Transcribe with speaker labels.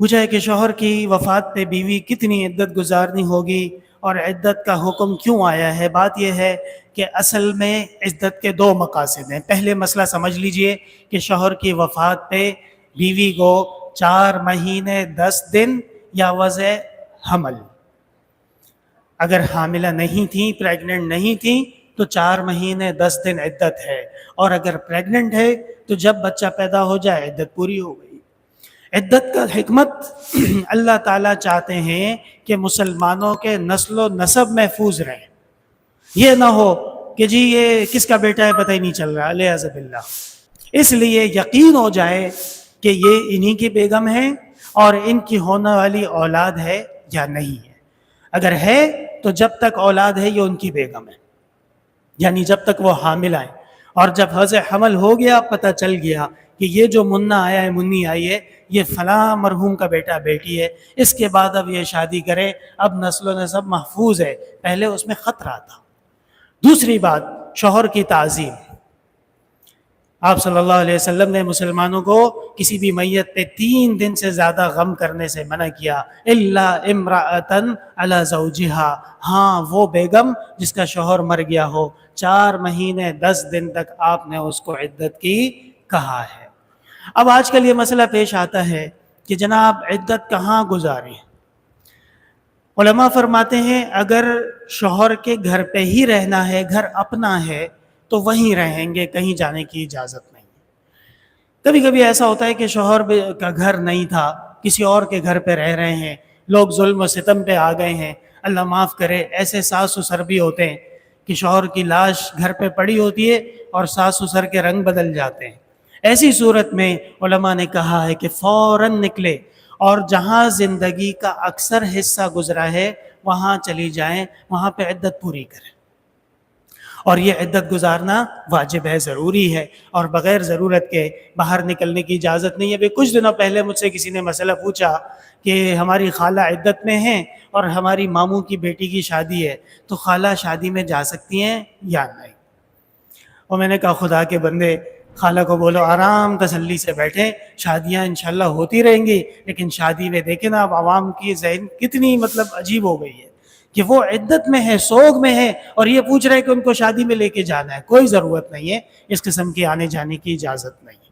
Speaker 1: پوچھا ہے کہ شوہر کی وفات پہ بیوی کتنی عدت گزارنی ہوگی اور عدت کا حکم کیوں آیا ہے؟ بات یہ ہے کہ اصل میں عدت کے دو مقاصد ہیں۔ پہلے مسئلہ سمجھ لیجئے کہ شوہر کی وفات پہ بیوی کو 4 مہینے 10 دن یا وضع حمل، اگر حاملہ نہیں تھیں، پریگننٹ نہیں تھیں تو 4 مہینے 10 دن عدت ہے، اور اگر پریگننٹ ہے تو جب بچہ پیدا ہو جائے عدت پوری ہو گئی۔ عدت کا حکمت اللہ تعالیٰ چاہتے ہیں کہ مسلمانوں کے نسل و نسب محفوظ رہیں، یہ نہ ہو کہ جی یہ کس کا بیٹا ہے پتہ ہی نہیں چل رہا، علیہ باللہ۔ اس لیے یقین ہو جائے کہ یہ انہی کی بیگم ہے اور ان کی ہونے والی اولاد ہے یا نہیں ہے۔ اگر ہے تو جب تک اولاد ہے یہ ان کی بیگم ہے، یعنی جب تک وہ حاملہ ہیں، اور جب وضع حمل ہو گیا پتہ چل گیا کہ یہ جو منا آیا ہے، منی آئی ہے، یہ فلاں مرحوم کا بیٹا بیٹی ہے، اس کے بعد اب یہ شادی کرے، اب نسل و نسب محفوظ ہے، پہلے اس میں خطرہ تھا۔ دوسری بات، شوہر کی تعظیم۔ آپ صلی اللہ علیہ وسلم نے مسلمانوں کو کسی بھی میت پہ 3 دن سے زیادہ غم کرنے سے منع کیا، الا امرأۃ علی زوجہا، ہاں وہ بیگم جس کا شوہر مر گیا ہو، 4 مہینے 10 دن تک آپ نے اس کو عدت کی کہا ہے۔ اب آج کل یہ مسئلہ پیش آتا ہے کہ جناب عدت کہاں گزاریں؟ علماء فرماتے ہیں اگر شوہر کے گھر پہ ہی رہنا ہے، گھر اپنا ہے، تو وہیں رہیں گے، کہیں جانے کی اجازت نہیں۔ کبھی کبھی ایسا ہوتا ہے کہ شوہر کا گھر نہیں تھا، کسی اور کے گھر پہ رہ رہے ہیں، لوگ ظلم و ستم پہ آ گئے ہیں، اللہ معاف کرے، ایسے ساس سسر بھی ہوتے ہیں کہ شوہر کی لاش گھر پہ پڑی ہوتی ہے اور ساس سسر کے رنگ بدل جاتے ہیں۔ ایسی صورت میں علماء نے کہا ہے کہ فوراً نکلے اور جہاں زندگی کا اکثر حصہ گزرا ہے وہاں چلی جائیں، وہاں پہ عدت پوری کریں۔ اور یہ عدت گزارنا واجب ہے، ضروری ہے، اور بغیر ضرورت کے باہر نکلنے کی اجازت نہیں ہے۔ ابھی کچھ دنوں پہلے مجھ سے کسی نے مسئلہ پوچھا کہ ہماری خالہ عدت میں ہیں اور ہماری ماموں کی بیٹی کی شادی ہے، تو خالہ شادی میں جا سکتی ہیں یا نہیں؟ اور میں نے کہا خدا کے بندے، خالہ کو بولو آرام تسلی سے بیٹھیں، شادیاں انشاءاللہ ہوتی رہیں گی، لیکن شادی میں دیکھیں نا اب عوام کی ذہن کتنی عجیب ہو گئی ہے کہ وہ عدت میں ہے، سوگ میں ہے، اور یہ پوچھ رہے کہ ان کو شادی میں لے کے جانا ہے۔ کوئی ضرورت نہیں ہے، اس قسم کی آنے جانے کی اجازت نہیں ہے۔